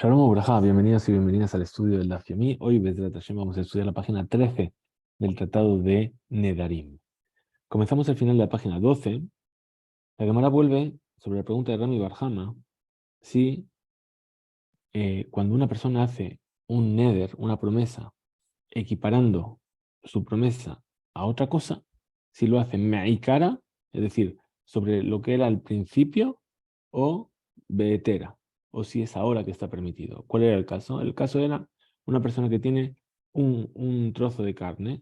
Shalom Ubrajá, bienvenidos y bienvenidas al estudio del Daf Yomi. Hoy, Bezrat Hashem, vamos a estudiar la página 13 del Tratado de Nedarim. Comenzamos el final de la página 12. La Gemara vuelve sobre la pregunta de Rami Barjama si cuando una persona hace un neder, una promesa, equiparando su promesa a otra cosa, si lo hace me'ikara, es decir, sobre lo que era al principio, o beetera, o si es ahora que está permitido. ¿Cuál era el caso? El caso era una persona que tiene un trozo de carne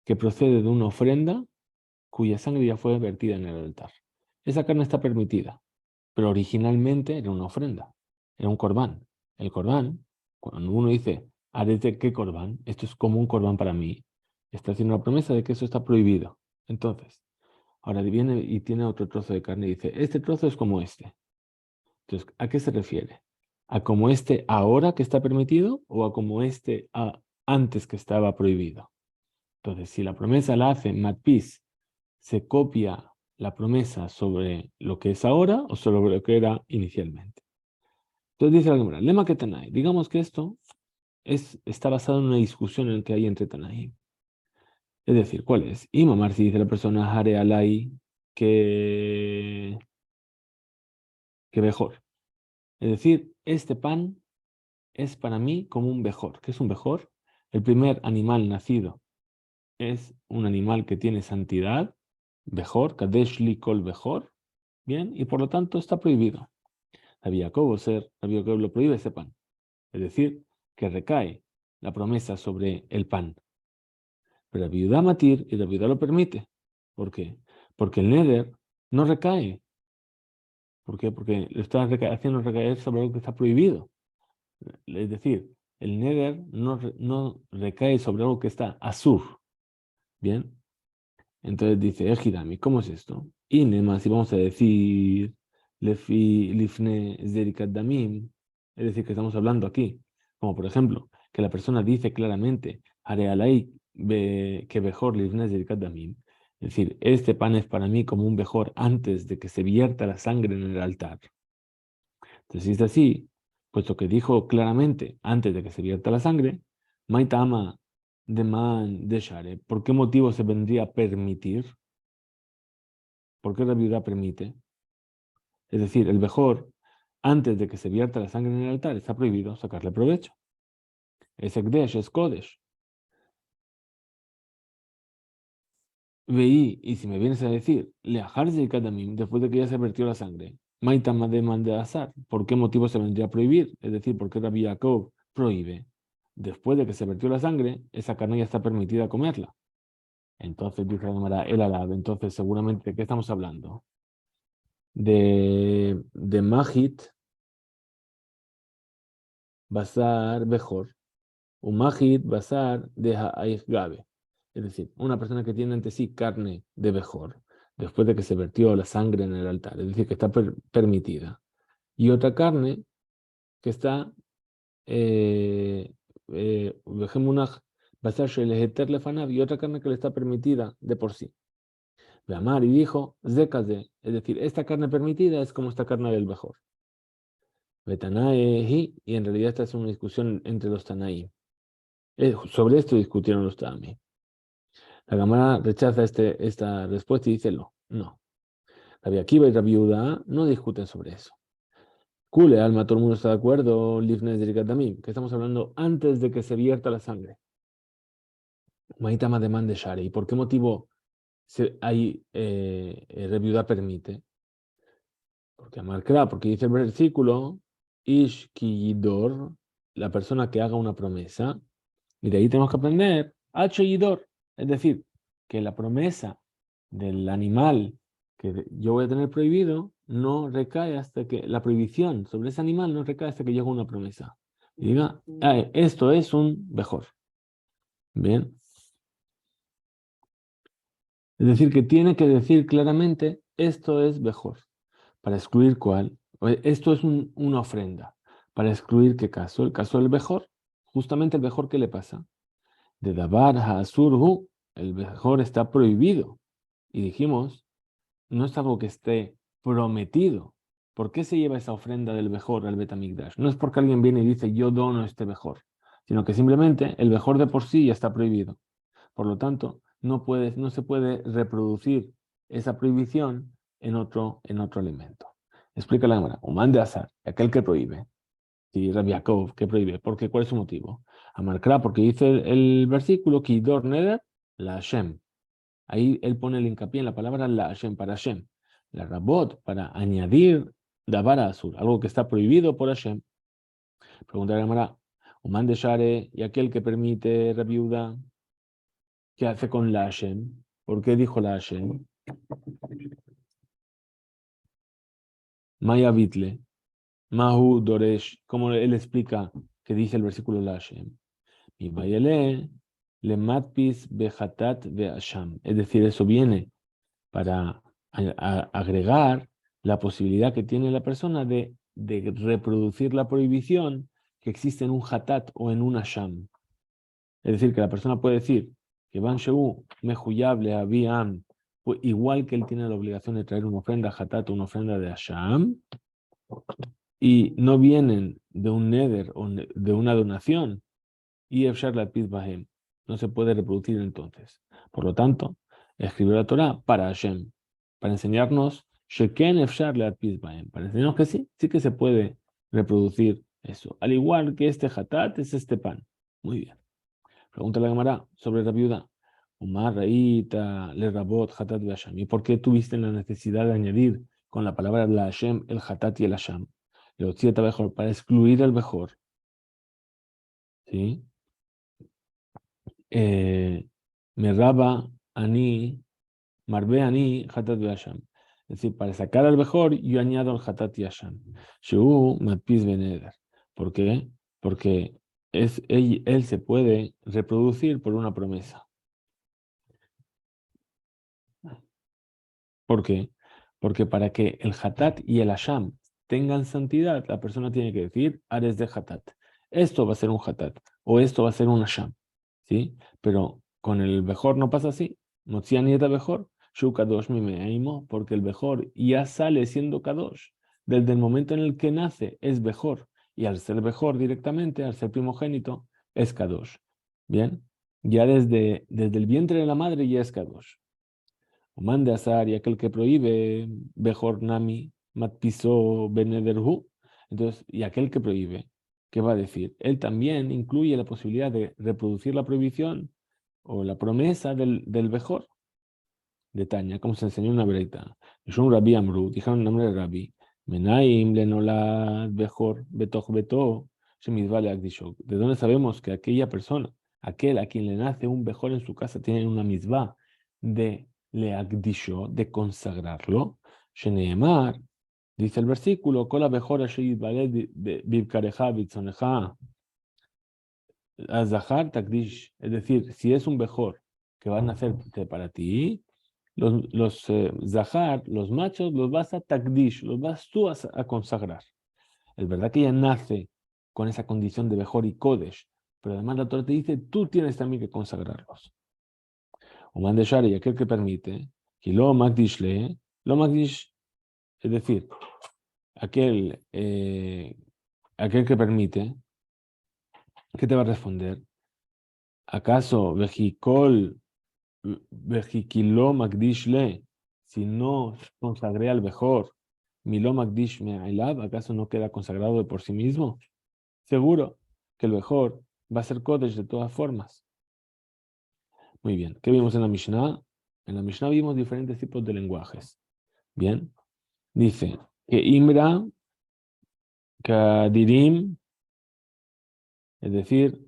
que procede de una ofrenda cuya sangre ya fue vertida en el altar. Esa carne está permitida, pero originalmente era una ofrenda, era un corbán. El corbán, cuando uno dice, ¿haré de qué corbán? Esto es como un corbán para mí. Está haciendo una promesa de que eso está prohibido. Entonces, ahora viene y tiene otro trozo de carne y dice, este trozo es como este. Entonces, ¿a qué se refiere? ¿A como este ahora que está permitido o a como este antes que estaba prohibido? Entonces, si la promesa la hace Matpis, se copia la promesa sobre lo que es ahora o sobre lo que era inicialmente. Entonces dice la Gemara, lema que Tanai. Digamos que esto está basado en una discusión en que hay entre Tanai. Es decir, ¿cuál es? Y mamar si dice la persona Hare alai que, que mejor. Es decir, este pan es para mí como un bejor. ¿Qué es un bejor? El primer animal nacido es un animal que tiene santidad, bejor, kadesh li kol bejor, bien, y por lo tanto está prohibido. Rabbi Jacob lo prohíbe ese pan. Es decir, que recae la promesa sobre el pan. Pero la viuda matir y la viuda lo permite. ¿Por qué? Porque el neder no recae. ¿Por qué? Porque lo está haciendo recaer sobre algo que está prohibido. Es decir, el neder no recae sobre algo que está asur. ¿Bien? Entonces dice, Ejidami, ¿cómo es esto? Y nema, si vamos a decir, lifne zerikat damim, es decir, que estamos hablando aquí, como por ejemplo, que la persona dice claramente, haré alai que mejor lifne zerikat damim, es decir, este pan es para mí como un mejor antes de que se vierta la sangre en el altar. Entonces, si es así, puesto que dijo claramente antes de que se vierta la sangre, maitama de man de share, ¿por qué motivo se vendría a permitir? ¿Por qué la viuda permite? Es decir, el mejor, antes de que se vierta la sangre en el altar, está prohibido sacarle provecho. Es Ekdesh, es Kodesh. Veí, y si me vienes a decir, Leajarse y Kadamim, después de que ya se vertió la sangre, Maitama de Azar, ¿por qué motivo se vendría a prohibir? Es decir, ¿por qué Rabbi Jacob prohíbe? Después de que se vertió la sangre, esa carne ya está permitida comerla. Entonces, dice la Gemara, el alab, entonces seguramente, ¿de qué estamos hablando? De Mahit, Basar, Bejor. Un majid basar deja gabe. Es decir, una persona que tiene ante sí carne de mejor, después de que se vertió la sangre en el altar, es decir, que está permitida. Y otra carne que está, vejemunaj basar sheleheter lefanav, y otra carne que le está permitida de por sí. Amar y dijo, zekazé, es decir, esta carne permitida es como esta carne del mejor. Betanae, y en realidad esta es una discusión entre los tanaí. Sobre esto discutieron los tanaí. La Gemara rechaza esta respuesta y dice no, no. Rabbi Akiva y Rabbi Yehuda no discuten sobre eso. Kule, alma, todo el mundo está de acuerdo, Lifnes de Rikatamim, que estamos hablando antes de que se vierta la sangre. Maitama de Share. ¿Y por qué motivo Rabbi Yehuda permite? Porque Amarkra, porque dice el versículo, Ish Kiyidor, la persona que haga una promesa, y de ahí tenemos que aprender, H Yidor, es decir, que la promesa del animal que yo voy a tener prohibido no recae hasta que la prohibición sobre ese animal no recae hasta que llegue una promesa. Y diga, esto es un mejor. Bien. Es decir, que tiene que decir claramente, esto es mejor. ¿Para excluir cuál? Esto es una ofrenda. ¿Para excluir qué caso? El caso del mejor. Justamente el mejor que le pasa. De Dabar Hasurhu, el mejor está prohibido. Y dijimos, no es algo que esté prometido, ¿Por qué se lleva esa ofrenda del Bejor al Betamigdash? No es porque alguien viene y dice, yo dono este Bejor, sino que simplemente el Bejor de por sí ya está prohibido. Por lo tanto, no se puede reproducir esa prohibición en otro alimento. Explica la Gemara. Umán de Azar, aquel que prohíbe. Si Rabbi Yaakov, que prohíbe. ¿Por qué? ¿Cuál es su motivo? Amarkra, porque dice el versículo, Kidor Neder, la Hashem. Ahí él pone el hincapié en la palabra la Hashem, para Hashem. La Rabot, para añadir Dabar Azur, algo que está prohibido por Hashem. Pregunta la Gemara. Umán de Share, y aquel que permite Rabbi Yehuda, ¿qué hace con la Hashem? ¿Por qué dijo la Hashem? Maya Bitle, Mahu Doresh, como él explica que dice el versículo la Hashem. Y Mayele, le matpis behatat de Hashem. Es decir, eso viene para agregar la posibilidad que tiene la persona de reproducir la prohibición que existe en un hatat o en un Hashem. Es decir, que la persona puede decir que Ban Sheu mejuyable habían, igual que él tiene la obligación de traer una ofrenda hatat o una ofrenda de Hashem, y no vienen de un neder o de una donación, y Efshar la Bahem, no se puede reproducir entonces. Por lo tanto, escribió la Torah para Hashem, para enseñarnos Sheken Efshar la Bahem, para enseñarnos que sí, sí que se puede reproducir eso. Al igual que este hatat es este pan. Muy bien. Pregunta la Gemara sobre la viuda. Umar Raíta, Le Rabot, Hatat y Hashem. ¿Y por qué tuviste la necesidad de añadir con la palabra la Hashem el Hatat y el Hashem? Para excluir el mejor. ¿Sí? Merraba, Ani, Marbe Ani, Hatat y Hashem. Es decir, para sacar al mejor, yo añado el Hatat y Hashem. Sheu Matpis Beneder. ¿Por qué? Porque él se puede reproducir por una promesa. ¿Por qué? Porque para que el Hatat y el Hasham tengan santidad, la persona tiene que decir, Ares de Hatat. Esto va a ser un Hatat o esto va a ser un Hasham. ¿Sí? Pero con el Bejor no pasa así. Motzi Nieta Bejor, Shu Kadosh Mimeimo, porque el Bejor ya sale siendo Kadosh. Desde el momento en el que nace es Bejor. Y al ser Bejor directamente, al ser primogénito, es Kadosh. Bien, ya desde el vientre de la madre ya es Kadosh. Oman de Azar, y aquel que prohíbe, Bejor Nami, Matpiso Benederhu. Entonces, y aquel que prohíbe, ¿qué va a decir? Él también incluye la posibilidad de reproducir la prohibición o la promesa del Bejor de Tanya, como se enseñó en una breita. Shun Rabbi Amru, dijeron el nombre de Rabbi, Menaim Lenolad Bejor Betoch Beto, Shemizvale Agdishok. ¿De dónde sabemos que aquella persona, aquel a quien le nace un Bejor en su casa, tiene una misvá de leagdisho, de consagrarlo? Sheneemar, dice el versículo, Kola Bejor Sheyizvale Bibkareja Bitzoneja Azahar Takdish. Es decir, si es un Bejor que van a nacer para ti, los Zahar, los machos, los vas a Takdish, los vas tú a consagrar. Es verdad que ella nace con esa condición de Bejor y Kodesh, pero además la Torah te dice, tú tienes también que consagrarlos. Oman de Shari, aquel que permite, y lo Magdish lee, lo Magdish, es decir, aquel que permite, ¿qué te va a responder? ¿Acaso Vejikol, Vejikilo Magdish le, si no consagré al mejor, Milo Magdish Me'ailab, ¿acaso no queda consagrado de por sí mismo? Seguro que el mejor va a ser Kodesh de todas formas. Muy bien, ¿qué vimos en la Mishnah? En la Mishnah vimos diferentes tipos de lenguajes. Bien, dice que Imra, Kadirim, es decir,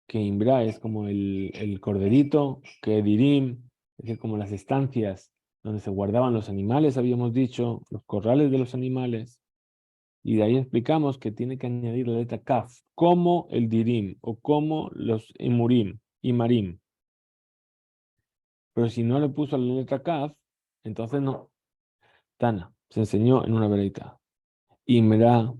que Imbra es como el corderito, que Dirim, es decir, como las estancias donde se guardaban los animales, habíamos dicho, los corrales de los animales, y de ahí explicamos que tiene que añadir la letra Kaf, como el Dirim, o como los Imurim, Imarim. Pero si no le puso la letra Kaf, entonces no. Tana, se enseñó en una vereita. Imra,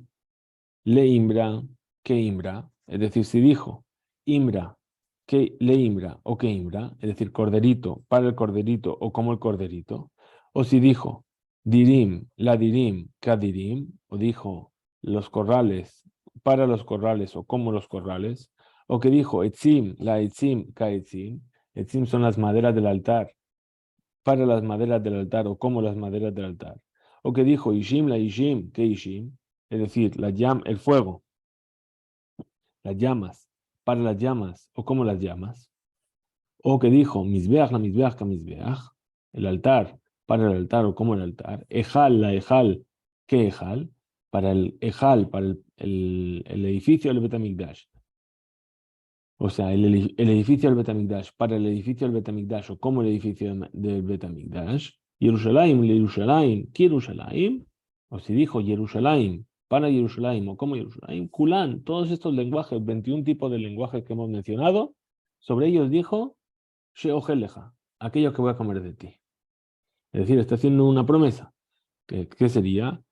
le Imbra, que Imbra, es decir, si dijo Imbra, que le Imbra o que Imbra, es decir, corderito para el corderito o como el corderito, o si dijo Dirim, la dirim, kadirim, o dijo los corrales, para los corrales o como los corrales, o que dijo etzim, la etzim, kaetzim, etzim son las maderas del altar, para las maderas del altar o como las maderas del altar, o que dijo ishim, la ishim, que ishim, es decir, el fuego, las llamas, para las llamas o como las llamas, o que dijo misbeach, la misbeach, ka misbeach, el altar, para el altar o como el altar, ejal, la ejal, que ejal, para el ejal, para el edificio del Betamigdash. O sea, el edificio del Betamigdash, para el edificio del Betamigdash o como el edificio del Betamigdash, Jerusalén, Jerusalén, Jerusalén, o si dijo Jerusalén, para Jerusalén o como Jerusalén, Kulán, todos estos lenguajes, 21 tipos de lenguajes que hemos mencionado, sobre ellos dijo, Sheojeleja, aquello que voy a comer de ti. Es decir, está haciendo una promesa, que sería,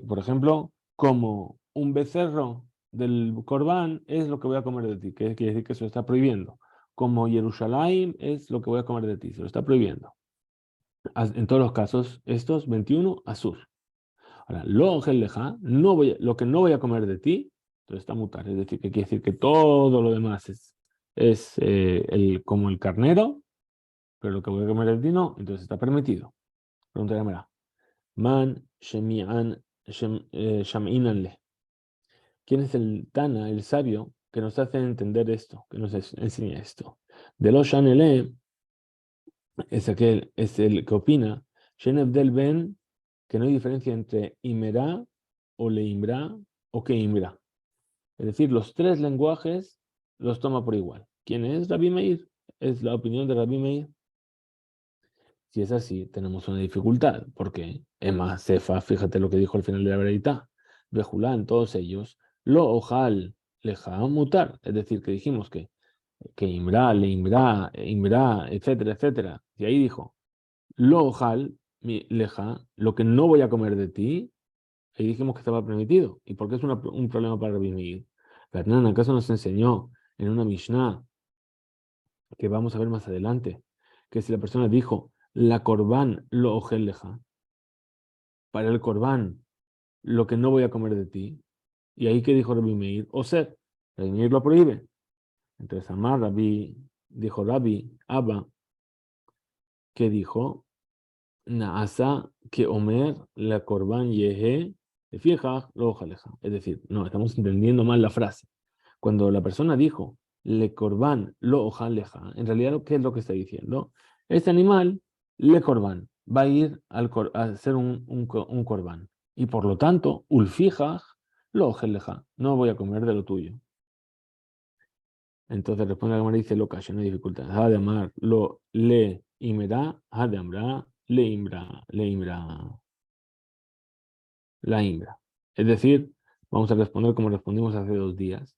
por ejemplo, como un becerro del Corbán es lo que voy a comer de ti, que quiere decir que se lo está prohibiendo. Como Jerusalén es lo que voy a comer de ti, se lo está prohibiendo. En todos los casos, estos 21, Asur. Ahora, lo lo que no voy a comer de ti, entonces está mutar, es decir, que quiere decir que todo lo demás es como el carnero, pero lo que voy a comer de ti no, entonces está permitido. Pregunta de cámara. Man Shaminan. ¿Quién es el Tana, el sabio, que nos hace entender esto, que nos enseña esto? De los Shanele es el que opina, Sheneb del Ben, que no hay diferencia entre Imera o Leimbra o Keimbra. Es decir, los tres lenguajes los toma por igual. ¿Quién es Rabbi Meir? Es la opinión de Rabbi Meir. Si es así, tenemos una dificultad, porque Emma, Cefa, fíjate lo que dijo al final de la veredita, Bejulán, todos ellos, lo ojal, leja, mutar, es decir, que dijimos que Imra, le Imra, Imra, etcétera, etcétera, y ahí dijo, lo ojal, leja, lo que no voy a comer de ti, ahí dijimos que estaba permitido, ¿y por qué es un problema para Rabbi Meir? Hernán, ¿acaso nos enseñó en una Mishnah que vamos a ver más adelante, que si la persona dijo, la corbán lo ojeleja, para el corbán, lo que no voy a comer de ti, y ahí que dijo Rabbi Meir, o ser, Rabbi Meir lo prohíbe. Entonces Amar dijo Rabbi, Abba, que dijo, Naasa que Omer la corbán yehe, fija lo ojeleja. Es decir, no, estamos entendiendo mal la frase. Cuando la persona dijo, le corbán lo ojaleja, en realidad, ¿qué es lo que está diciendo? Este animal, le corbán, va a ir a ser un corbán. Y por lo tanto, ulfija lo ojeleja, no voy a comer de lo tuyo. Entonces responde la Gemara y dice, lo calle, no hay dificultad. Ha de amar, lo le imra, ha de amra, le imra, la imbra. Es decir, vamos a responder como respondimos hace 2 días.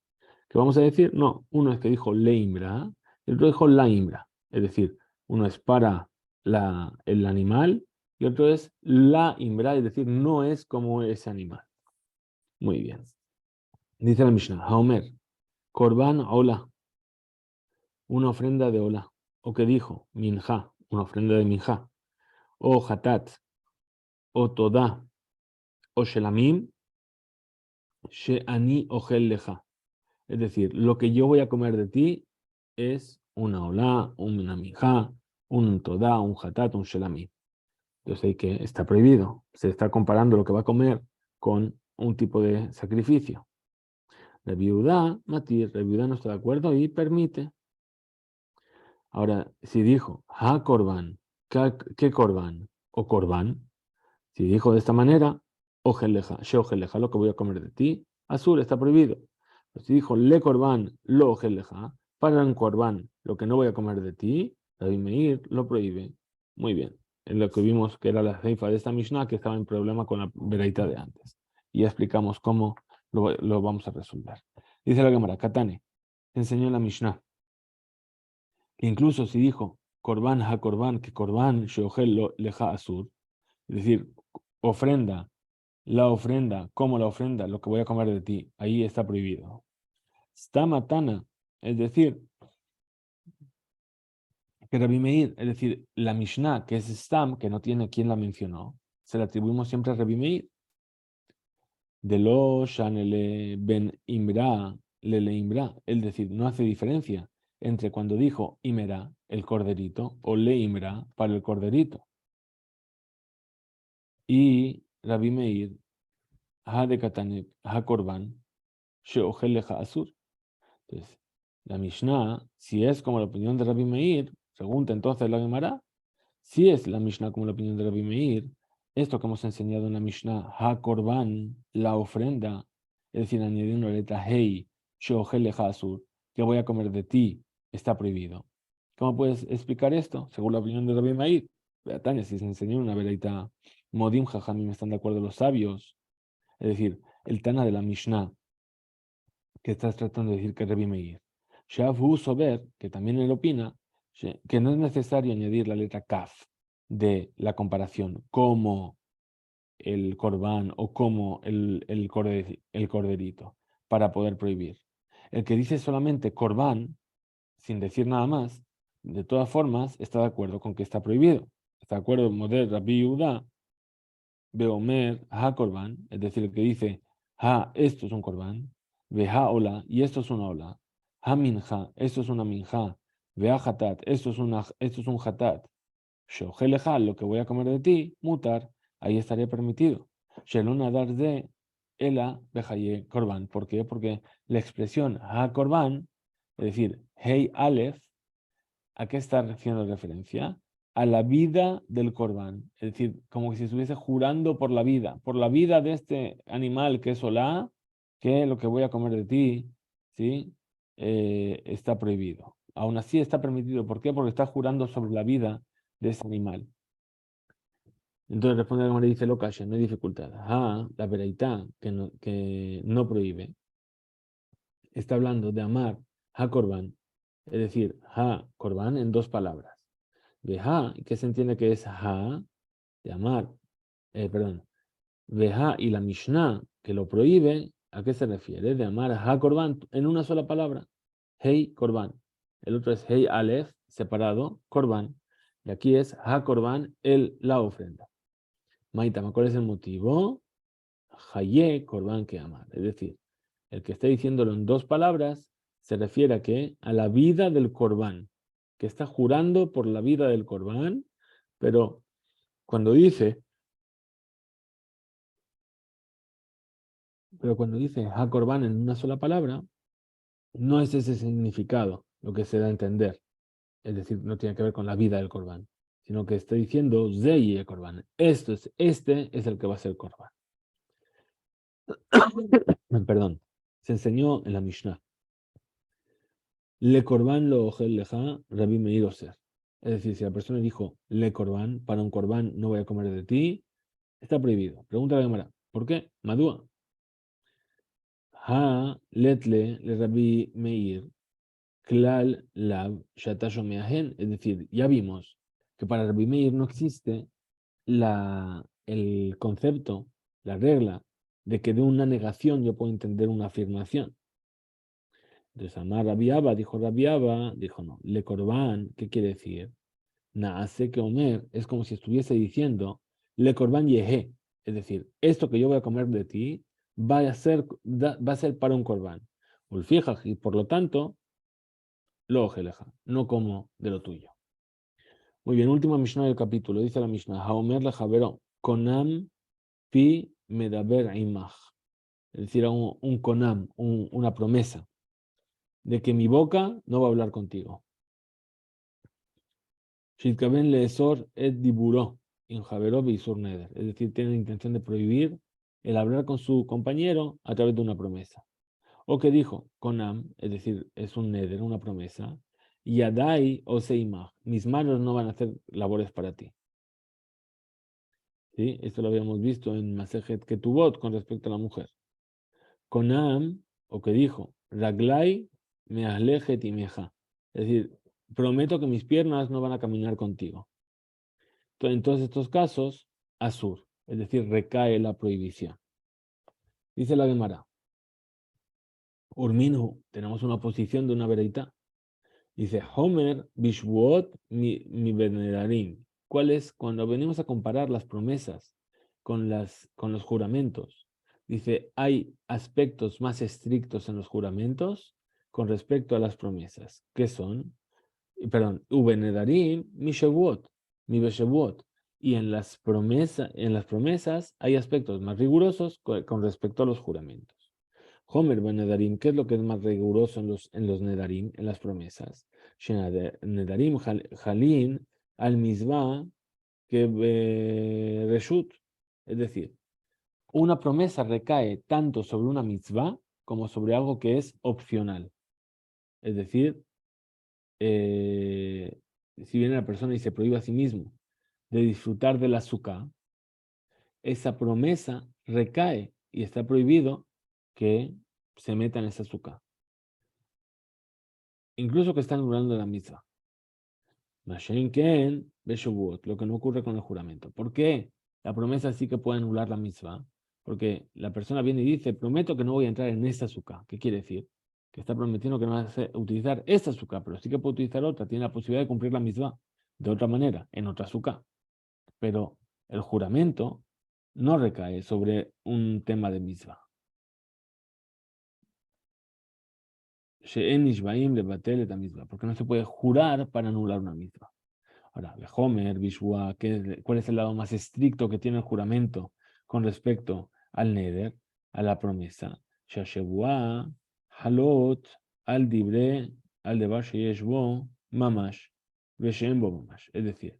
¿Qué vamos a decir? No, uno es que dijo le imbra y el otro dijo la imbra. Es decir, uno es para el animal y otro es la imbra, es decir, no es como ese animal. Muy bien. Dice la Mishnah, Haomer, Korban Ola, una ofrenda de Ola. O que dijo, Minja, una ofrenda de Minja. O Hatat, o Toda, o Shelamim, Sheani Ogel Leja. Es decir, lo que yo voy a comer de ti es una olá, una minjá, un todá, un hatat, un shelamí. Yo sé que está prohibido. Se está comparando lo que va a comer con un tipo de sacrificio. La viuda, Matir, la viuda no está de acuerdo y permite. Ahora, si dijo, ha korban, ¿qué korban? O korban, si dijo de esta manera, ojeleja, she ojeleja, lo que voy a comer de ti, azul está prohibido. Pero si dijo le korban, lo ojeleja, para un korban, lo que no voy a comer de ti, Rabbi Meir lo prohíbe. Muy bien. Es lo que vimos que era la ceifa de esta Mishnah que estaba en problema con la veraita de antes. Y ya explicamos cómo lo vamos a resolver. Dice la Gemara, Katane, enseñó en la Mishnah que incluso si dijo korban ha korban, que korban sheojel lo leja azul, es decir, ofrenda, la ofrenda, como la ofrenda, lo que voy a comer de ti, ahí está prohibido. Stamatana, es decir, que Rabbi Meir, es decir, la Mishnah, que es Stam, que no tiene quien la mencionó, se la atribuimos siempre a Rabbi Meir. De lo shanele ben imra lele imra, es decir, no hace diferencia entre cuando dijo imera, el corderito, o le imra para el corderito. Y Rabbi Meir, ha de katanet, ha korban, sheochel leja asur. Entonces, la Mishnah, si es como la opinión de Rabbi Meir, pregunta entonces la Gemara, si es la Mishnah como la opinión de Rabbi Meir, esto que hemos enseñado en la Mishnah, ha korban, la ofrenda, es decir, añadir una letra hei, sheochel leja asur, que voy a comer de ti, está prohibido. ¿Cómo puedes explicar esto? Según la opinión de Rabbi Meir, Tania, si se enseñó una veraita modim jajamim, están de acuerdo los sabios, es decir, el Tana de la Mishnah, que estás tratando de decir que Rabbi Meir. Shavu Sober, que también él opina, que no es necesario añadir la letra kaf de la comparación, como el corbán o como el corderito, para poder prohibir. El que dice solamente corbán, sin decir nada más, de todas formas, está de acuerdo con que está prohibido. Está de acuerdo, Model Rabbi Yehuda, Beomer, ha corbán, es decir, el que dice, ha, esto es un corbán, ve ha ola, y esto es una ola, ha minja, esto es una minja, ve ha hatat, esto es un hatat, shojeleja, lo que voy a comer de ti, mutar, ahí estaría permitido. Sheluna dar de ela bejaye corbán. ¿Por qué? Porque la expresión ha corbán, es decir, hey alef, ¿a qué está haciendo referencia? A la vida del corbán. Es decir, como si estuviese jurando por la vida de este animal que es Olá, que lo que voy a comer de ti, ¿sí? Está prohibido. Aún así está permitido. ¿Por qué? Porque está jurando sobre la vida de ese animal. Entonces responde la Gemara y dice, lo calla, no hay dificultad. La veraitá, que no prohíbe, está hablando de amar a corbán, es decir, ha corbán en dos palabras. Veja, ¿qué se entiende que es ha? De amar, perdón, Veja y la Mishnah que lo prohíbe, ¿a qué se refiere? De amar ha korban en una sola palabra, hey korban. El otro es hey alef, separado, korban. Y aquí es ha korban, la ofrenda. Maitama, ¿cuál es el motivo? Haye korban que amar. Es decir, el que está diciéndolo en dos palabras se refiere a qué? A la vida del corbán, que está jurando por la vida del corbán, pero cuando dice, ha corbán en una sola palabra, no es ese significado lo que se da a entender. Es decir, no tiene que ver con la vida del corbán, sino que está diciendo Zei corbán. Este es el que va a ser corbán. Perdón, se enseñó en la Mishnah. Le corbán lo ojel leja, Rabbi Meir oser. Es decir, si la persona dijo le corbán, para un corbán no voy a comer de ti, está prohibido. Pregunta a la Gemara, ¿por qué? Madúa. Ha letle le Rabbi Meir, klal lav shatasho meahen. Es decir, ya vimos que para Rabbi Meir no existe el concepto, la regla, de que de una negación yo puedo entender una afirmación. Entonces, Amar Rabiaba, dijo no, le corbán, ¿qué quiere decir? Naase que Omer es como si estuviese diciendo, le corbán yehe, es decir, esto que yo voy a comer de ti va a ser para un corbán. Ulfija, y por lo tanto, lo ojeleja, no como de lo tuyo. Muy bien, última Mishnah del capítulo, dice la Mishnah, Haomer le javero, konam pi medaber imach, es decir, un konam, una promesa de que mi boca no va a hablar contigo. Shitkaben leesor et diburó, in javeró beisur neder. Es decir, tiene la intención de prohibir el hablar con su compañero a través de una promesa. O que dijo, konam, es decir, es un neder, una promesa, yadai o seimach, mis manos no van a hacer labores para ti. ¿Sí? Esto lo habíamos visto en Masejet Ketubot con respecto a la mujer. Konam, o que dijo, raglai me aslejet y meja. Es decir, prometo que mis piernas no van a caminar contigo. En todos estos casos, asur, es decir, recae la prohibición. Dice la Gemara, Urminhu, tenemos una posición de una vereita. Dice, Homer bishvuot mi venerarim. ¿Cuál es? Cuando venimos a comparar las promesas con los juramentos. Dice, hay aspectos más estrictos en los juramentos con respecto a las promesas. ¿Qué son? Perdón, Ubenedarim, mi Shevuot, mi Beshevuot. Y en las promesas hay aspectos más rigurosos con respecto a los juramentos. Homer Benedarim, ¿qué es lo que es más riguroso en los Nedarim, en las promesas? Nedarim Halin al Mizvah que Reshut. Es decir, una promesa recae tanto sobre una mitzvah como sobre algo que es opcional. Es decir, si viene la persona y se prohíbe a sí mismo de disfrutar del azúcar, esa promesa recae y está prohibido que se meta en ese azúcar. Incluso que está anulando la mitzvah. Mashen Ken Beshavuot, lo que no ocurre con el juramento. ¿Por qué? La promesa sí que puede anular la mitzvah. Porque la persona viene y dice, prometo que no voy a entrar en esta azúcar. ¿Qué quiere decir? Que está prometiendo que no va a utilizar esta azúcar, pero sí que puede utilizar otra. Tiene la posibilidad de cumplir la mitzvah de otra manera, en otra azúcar. Pero el juramento no recae sobre un tema de mitzvah. Porque no se puede jurar para anular una mitzvah. Ahora, Homer, Bishua, ¿cuál es el lado más estricto que tiene el juramento con respecto al neder, a la promesa? Shashevua, Halot, al Dibre, al Debar Sheyeshbo, Mamash, Veshem Mamash. Es decir,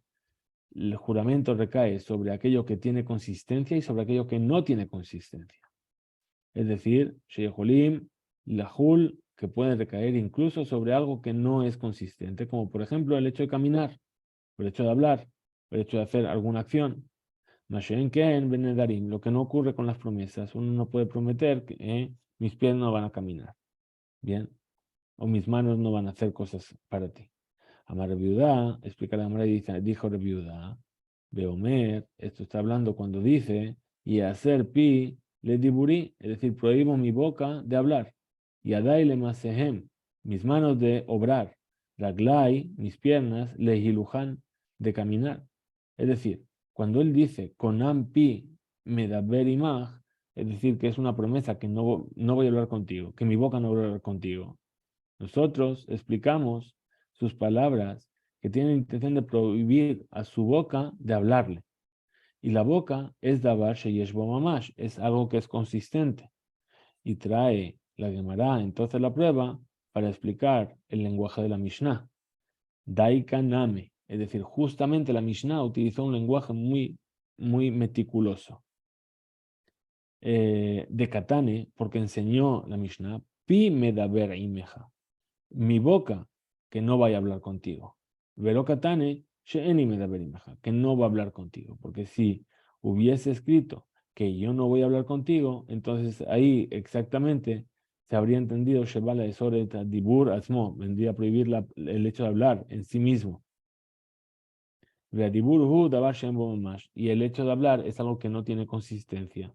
el juramento recae sobre aquello que tiene consistencia y sobre aquello que no tiene consistencia. Es decir, Sheyeholim, Lahul, que puede recaer incluso sobre algo que no es consistente, como por ejemplo el hecho de caminar, el hecho de hablar, el hecho de hacer alguna acción. Mashen Ken Benedarim, lo que no ocurre con las promesas. Uno no puede prometer que mis pies no van a caminar, ¿bien? O mis manos no van a hacer cosas para ti. Amar Viuda, explica la Amar y dice, dijo Viuda, Beomer, esto está hablando cuando dice, y hacer pi le diburí, es decir, prohíbo mi boca de hablar. Y adai le masehem, mis manos de obrar. Raglai, mis piernas, le hilujan, de caminar. Es decir, cuando él dice, konam pi medaber imaj, es decir, que es una promesa que no voy a hablar contigo, que mi boca no va a hablar contigo. Nosotros explicamos sus palabras que tienen intención de prohibir a su boca de hablarle. Y la boca es davar sheyesh bo mamash, es algo que es consistente. Y trae la Gemara entonces la prueba para explicar el lenguaje de la Mishnah. Daikaname, es decir, justamente la Mishnah utilizó un lenguaje muy, muy meticuloso. De Katane, porque enseñó la Mishnah, pi medaber imeja, mi boca, que no vaya a hablar contigo. Vero Katane, she'eni medaber imeja, que no va a hablar contigo, porque si hubiese escrito que yo no voy a hablar contigo, entonces ahí exactamente se habría entendido Shebala Esoret Dibur Asmo, vendría a prohibir el hecho de hablar en sí mismo. Y el hecho de hablar es algo que no tiene consistencia,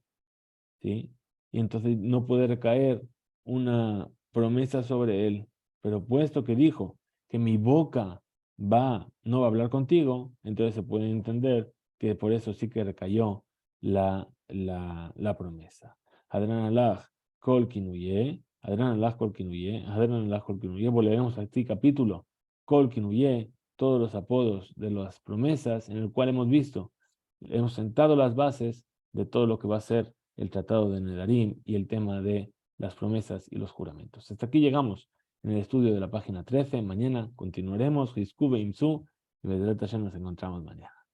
¿sí? Y entonces no puede recaer una promesa sobre él. Pero puesto que dijo que mi boca no va a hablar contigo, entonces se puede entender que por eso sí que recayó la promesa. Adran Allah kol kinuye, Adran Allah kol kinuye, Adran Allah kol kinuye. Volveremos a este capítulo, kol kinuye, todos los apodos de las promesas, en el cual hemos sentado las bases de todo lo que va a ser el tratado de Nedarim y el tema de las promesas y los juramentos. Hasta aquí llegamos en el estudio de la página 13. Mañana continuaremos. Hiskube Imsu y Bedret Hashem nos encontramos mañana.